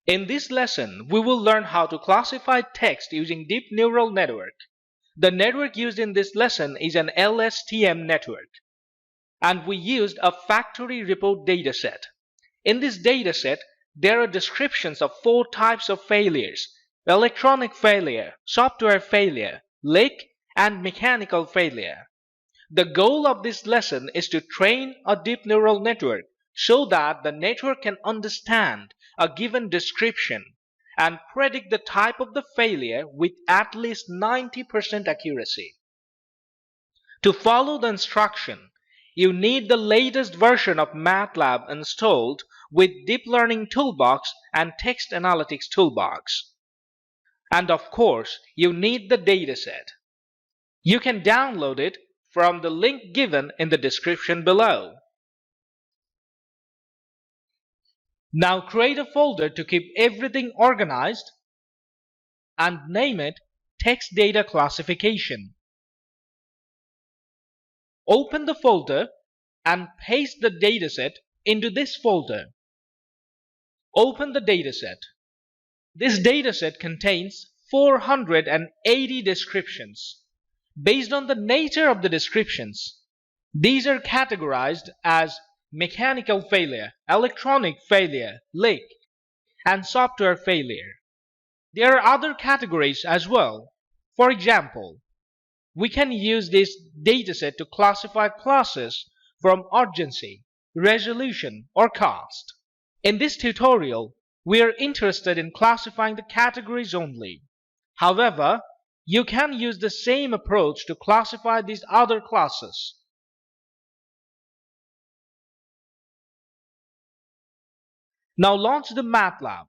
In this lesson, we will learn how to classify text using deep neural network. The network used in this lesson is an LSTM network. And we used a factory report dataset. In this dataset, there are descriptions of 4 types of failures: electronic failure, software failure, leak, and mechanical failure. The goal of this lesson is to train a deep neural network so that the network can understand a given description and predict the type of the failure with at least 90% accuracy. To follow the instruction, you need the latest version of Matlab installed with Deep Learning Toolbox and Text Analytics Toolbox. And of course, you need the dataset. You can download it from the link given in the description below. Now create a folder to keep everything organized and name it Text Data Classification. Open the folder and paste the dataset into this folder. Open the dataset. This dataset contains 480 descriptions. Based on the nature of the descriptions, these are categorized as mechanical failure, electronic failure, leak, and software failure. There are other categories as well. For example, we can use this dataset to classify classes from urgency, resolution, or cost. In this tutorial, we are interested in classifying the categories only. However, you can use the same approach to classify these other classes. Now launch the Matlab.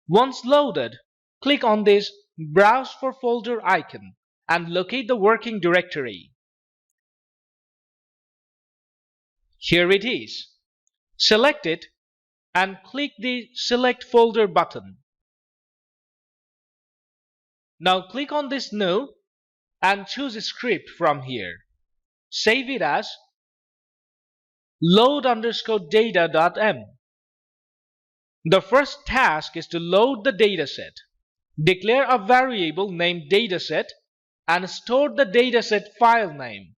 Once loaded, click on this Browse for Folder icon and locate the working directory. Here it is. Select it and click the Select Folder button. Now click on this New and choose a script from here. Save it as load_data.m. The first task is to load the dataset. Declare a variable named dataset and store the dataset file name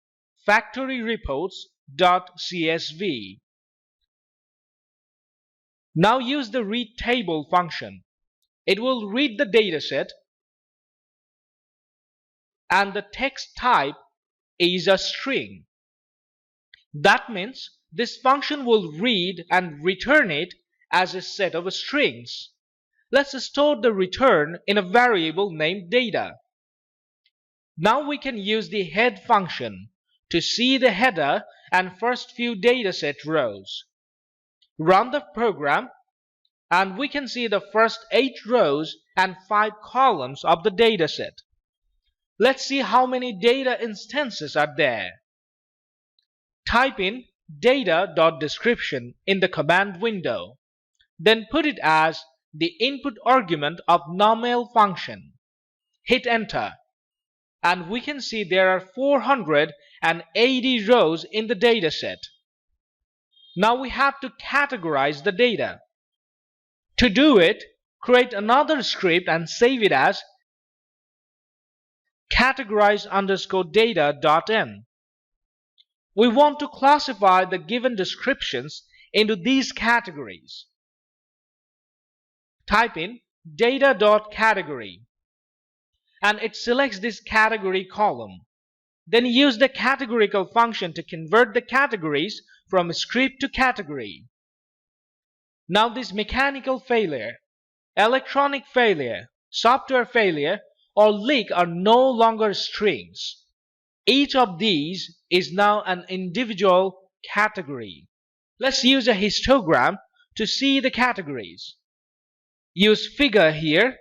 factoryreports.csv. Now use the read table function. It will read the dataset and the text type is a string. That means this function will read and return it as a set of strings. Let's store the return in a variable named data. Now we can use the head function to see the header and first few dataset rows. Run the program and we can see the first 8 rows and 5 columns of the dataset. Let's see how many data instances are there. Type in data.description in the command window. Then put it as the input argument of normal function. Hit enter and we can see there are 480 rows in the dataset. Now we have to categorize the data. To do it, create another script and save it as categorize_data.m. We want to classify the given descriptions into these categories. Type in data.category and it selects this category column. Then use the categorical function to convert the categories from script to category. Now this mechanical failure, electronic failure, software failure, or leak are no longer strings. Each of these is now an individual category. Let's use a histogram to see the categories. Use figure here,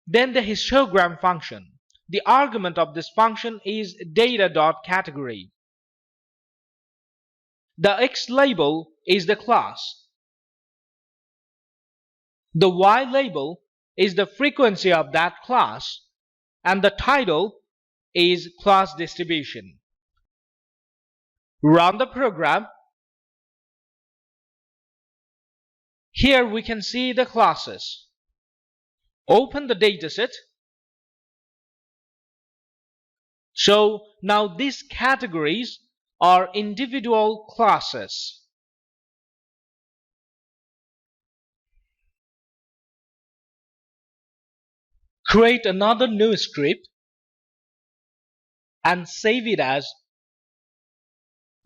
then the histogram function. The argument of this function is data.category. The X label is the class. The Y label is the frequency of that class, and the title is class distribution. Run the program. Here we can see the classes. Open the dataset. So now these categories are individual classes. Create another new script and save it as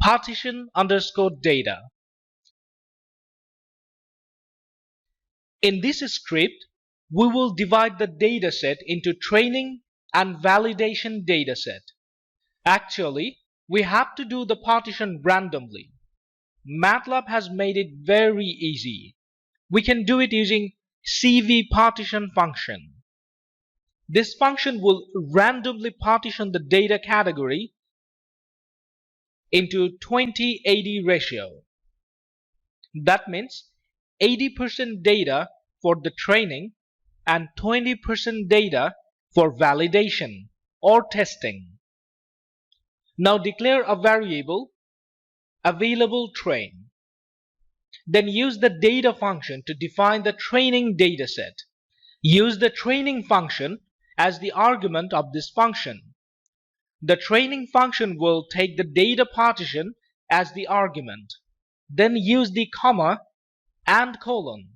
partition_data. In this script, we will divide the dataset into training and validation dataset. Actually, we have to do the partition randomly. Matlab has made it very easy. We can do it using cvPartition function. This function will randomly partition the data category into 20-80 ratio. That means 80% data for the training and 20% data for validation or testing. Now declare a variable available train. Then use the data function to define the training dataset. Use the training function as the argument of this function. The training function will take the data partition as the argument. Then use the comma and colon.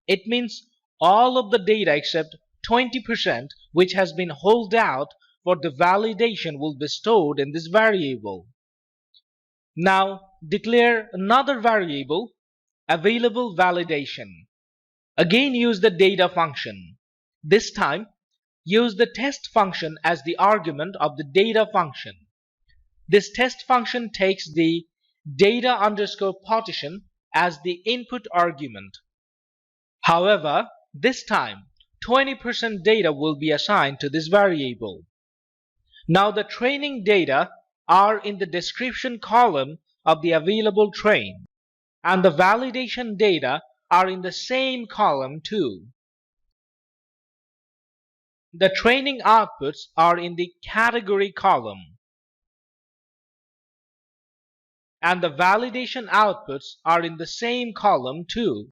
It means all of the data except 20% which has been held out for the validation will be stored in this variable. Now declare another variable available validation. Again use the data function. This time use the test function as the argument of the data function. This test function takes the data underscore partition as the input argument. However, this time 20% data will be assigned to this variable. Now the training data are in the description column of the available train, and the validation data are in the same column too. The training outputs are in the category column, and the validation outputs are in the same column too.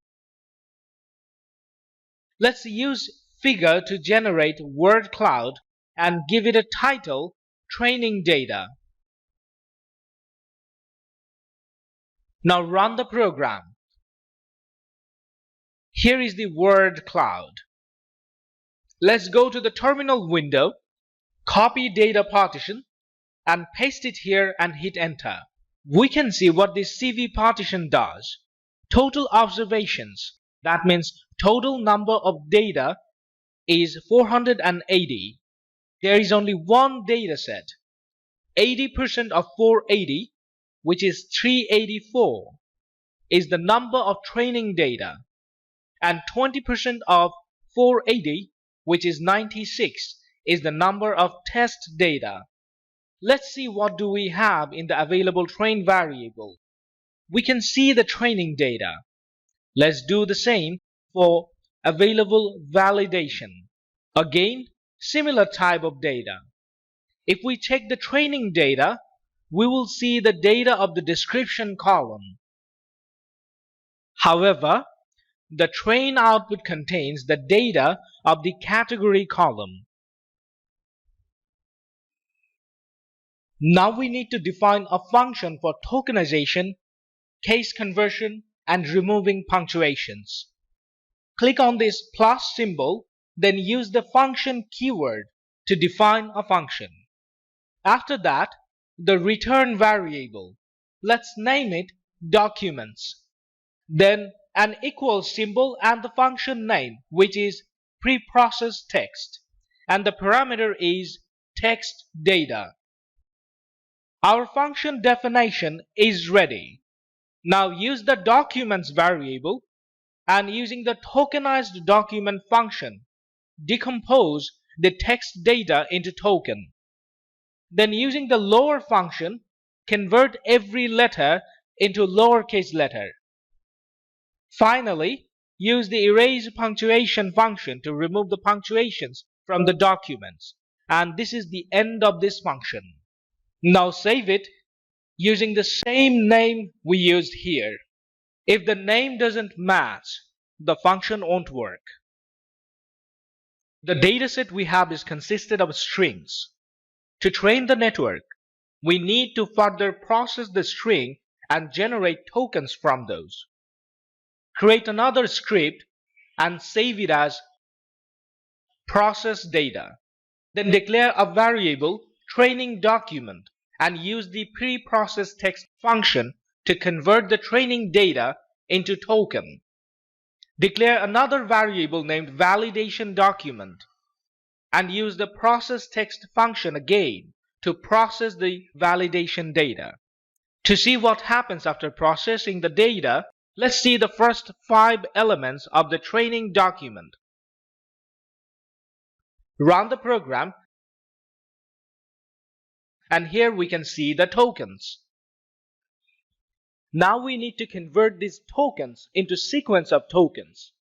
Let's use figure to generate word cloud and give it a title, training data. Now run the program. Here is the word cloud. Let's go to the terminal window, copy data partition and paste it here and hit enter. We can see what this CV partition does. Total observations, that means total number of data, is 480. There is only one data set. 80% of 480, which is 384, is the number of training data, and 20% of 480, which is 96, is the number of test data. Let's see what do we have in the available train variable. We can see the training data. Let's do the same for available validation. Again, similar type of data. If we check the training data, we will see the data of the description column. However, the train output contains the data of the category column. Now we need to define a function for tokenization, case conversion, and removing punctuations. Click on this plus symbol, then use the function keyword to define a function. After that, the return variable. Let's name it documents. Then an equal symbol and the function name, which is preprocessed text, and the parameter is text data. Our function definition is ready. Now use the documents variable and using the tokenized document function, decompose the text data into token. Then using the lower function, convert every letter into lowercase letter. Finally, use the erase punctuation function to remove the punctuations from the documents. And this is the end of this function. Now save it, using the same name we used here. If the name doesn't match, the function won't work. The dataset we have is consisted of strings. To train the network, we need to further process the string and generate tokens from those. Create another script and save it as process data. Then declare a variable training document and use the preprocessed text function to convert the training data into token. Declare another variable named validation document and use the process text function again to process the validation data. To see what happens after processing the data, let's see the first 5 elements of the training document. Run the program, and here we can see the tokens. Now we need to convert these tokens into sequence of tokens.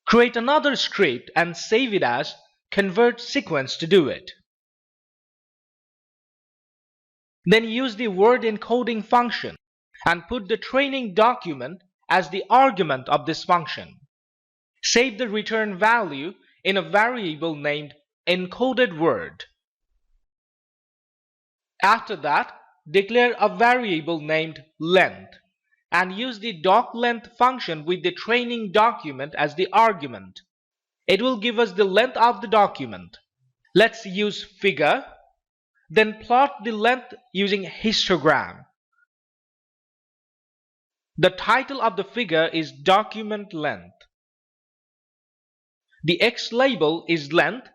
Create another script and save it as convert sequence to do it. Then use the word encoding function and put the training document as the argument of this function. Save the return value in a variable named encoded word. After that, declare a variable named length and use the docLength function with the training document as the argument. It will give us the length of the document. Let's use figure, then plot the length using histogram. The title of the figure is document length. The X label is length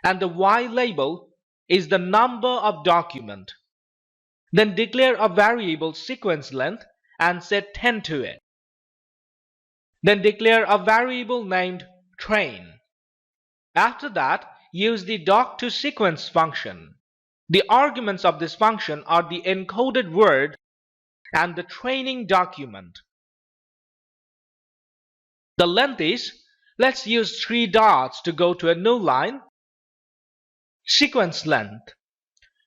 and the Y label is the number of document. Then declare a variable sequence length and set 10 to it. Then declare a variable named train. After that, use the doc2sequence function. The arguments of this function are the encoded word and the training document. The length is, let's use 3 dots to go to a new line. Sequence length.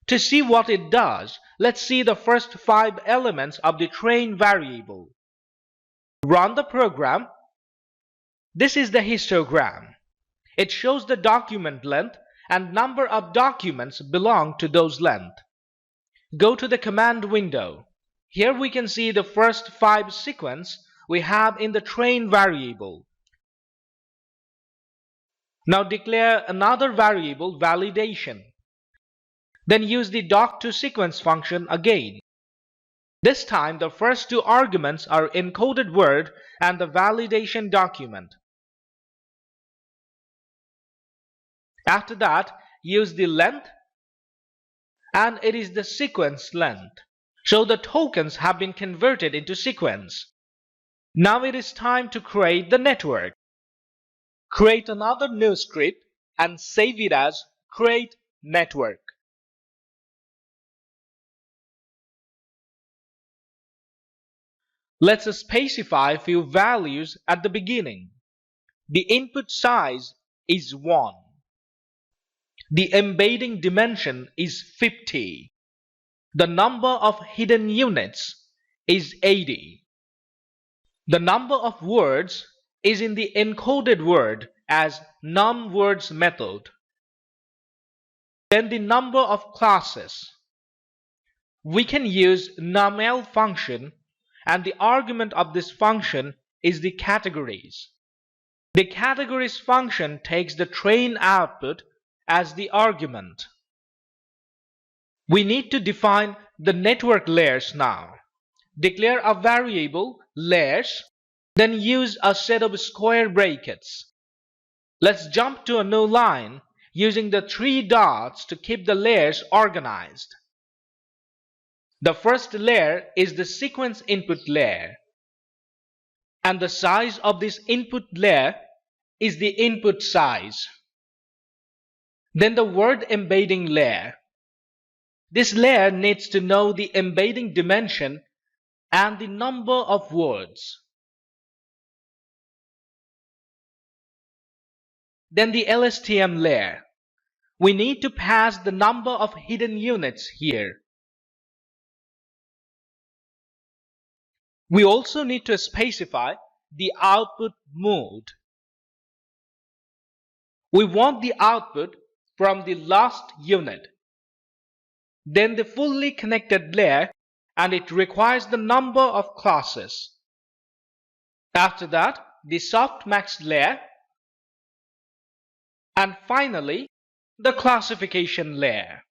To see what it does, let's see the first 5 elements of the train variable. Run the program. This is the histogram. It shows the document length and number of documents belong to those length. Go to the command window. Here we can see the first 5 sequence we have in the train variable. Now declare another variable validation. Then use the doc2sequence function again. This time the first 2 arguments are encoded word and the validation document. After that, use the length and it is the sequence length. So the tokens have been converted into sequence. Now it is time to create the network. Create another new script and save it as create network. Let's specify a few values at the beginning. The input size is 1. The embedding dimension is 50. The number of hidden units is 80. The number of words is in the encoded word as num_words method. Then the number of classes. We can use numl function and the argument of this function is the categories. The categories function takes the train output as the argument. We need to define the network layers now. Declare a variable layers, then use a set of square brackets. Let's jump to a new line using the 3 dots to keep the layers organized. The first layer is the sequence input layer, and the size of this input layer is the input size. Then the word embedding layer. This layer needs to know the embedding dimension and the number of words. Then the LSTM layer. we need to pass the number of hidden units here. We also need to specify the output mode. We want the output from the last unit, then the fully connected layer, and it requires the number of classes. After that, the softmax layer, and finally, the classification layer.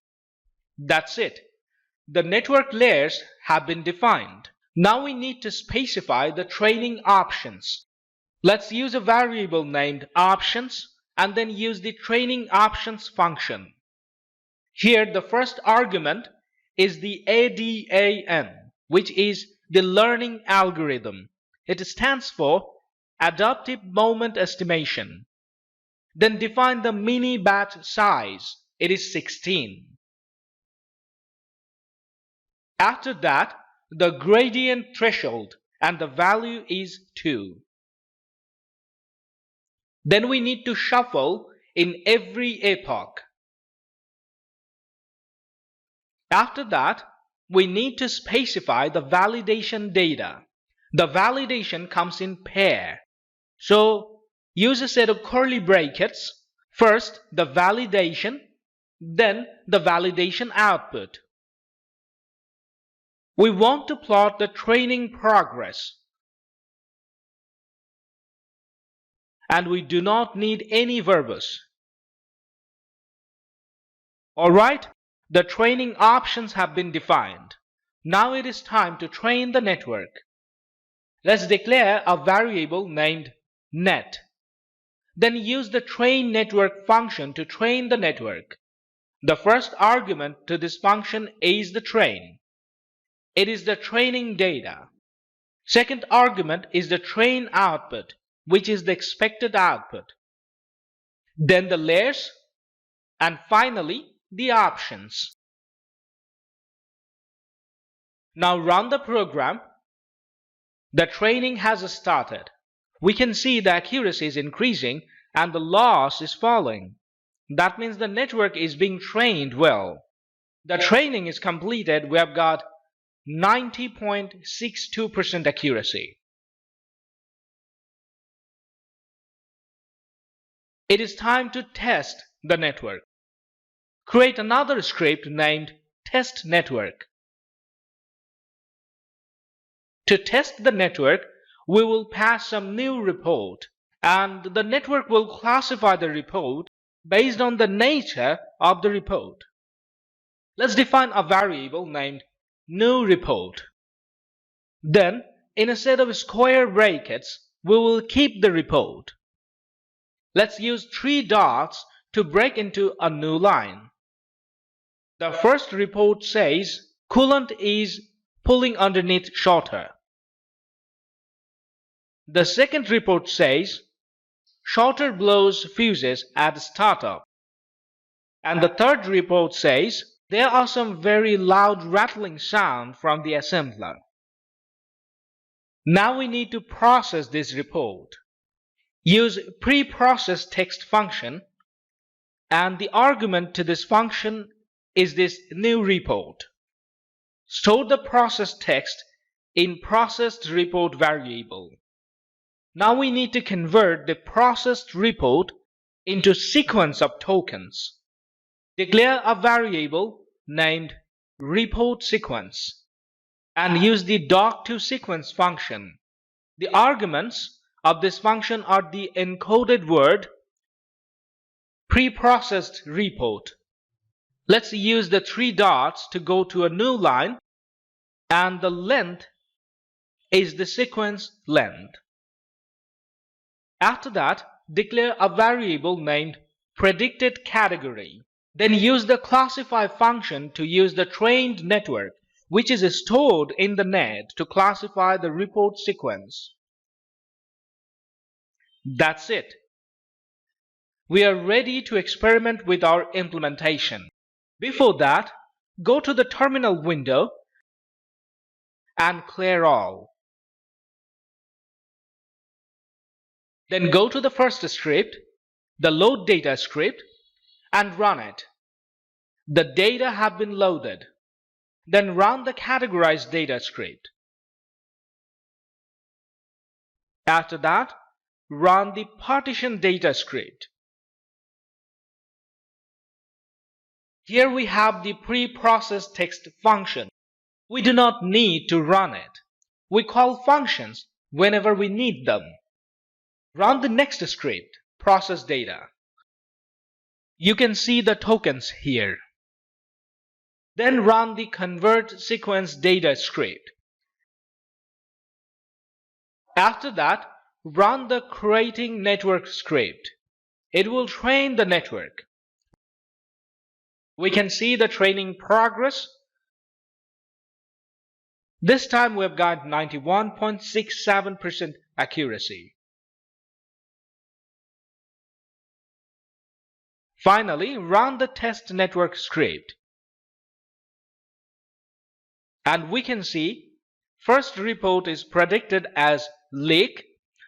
That's it. The network layers have been defined. Now we need to specify the training options. Let's use a variable named options and then use the training options function. Here the first argument is the ADAN, which is the learning algorithm. It stands for adaptive moment estimation. Then define the mini batch size. It is 16. After that, the gradient threshold, and the value is 2. Then we need to shuffle in every epoch. After that, we need to specify the validation data. The validation comes in pair. So use a set of curly brackets. First the validation, then the validation output. We want to plot the training progress. And we do not need any verbose. Alright, the training options have been defined. Now it is time to train the network. Let's declare a variable named net. Then use the train network function to train the network. The first argument to this function is the train. It is the training data. Second argument is the train output, which is the expected output. Then the layers, and finally the options. Now run the program. The training has started. We can see the accuracy is increasing and the loss is falling. That means the network is being trained well. The training is completed. We have got 90.62% accuracy. It is time to test the network. Create another script named test network. To test the network, we will pass some new report, and the network will classify the report based on the nature of the report. Let's define a variable named new report. Then, in a set of square brackets, we will keep the report. Let's use 3 dots to break into a new line. The first report says coolant is pulling underneath shorter. The second report says shorter blows fuses at startup. And the third report says there are some very loud rattling sound from the assembler. Now we need to process this report. Use preprocess text function, and the argument to this function is this new report. Store the processed text in processed report variable. Now we need to convert the processed report into sequence of tokens. Declare a variable named report sequence and use the doc2sequence function. The arguments of this function are the encoded word preprocessed report. Let's use the 3 dots to go to a new line, and the length is the sequence length. After that, declare a variable named predicted category. Then use the classify function to use the trained network, which is stored in the net, to classify the report sequence. That's it. We are ready to experiment with our implementation. Before that, go to the terminal window and clear all. Then go to the first script, the load data script, and run it. The data have been loaded. Then run the Categorize Data script. After that, run the Partition Data script. Here we have the pre-processed text function. We do not need to run it. We call functions whenever we need them. Run the next script, Process Data. You can see the tokens here. Then run the Convert Sequence Data script. After that, run the Creating Network script. It will train the network. We can see the training progress. This time we've got 91.67% accuracy. Finally, run the test network script. And we can see first report is predicted as leak,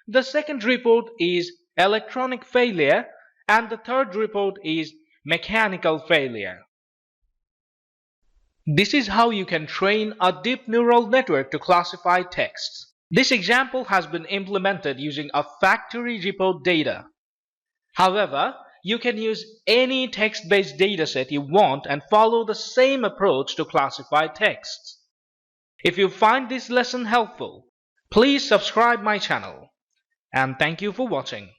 the second report is electronic failure, and the third report is mechanical failure. This is how you can train a deep neural network to classify texts. This example has been implemented using a factory report data. However, you can use any text-based dataset you want and follow the same approach to classify texts. If you find this lesson helpful, please subscribe my channel. And thank you for watching.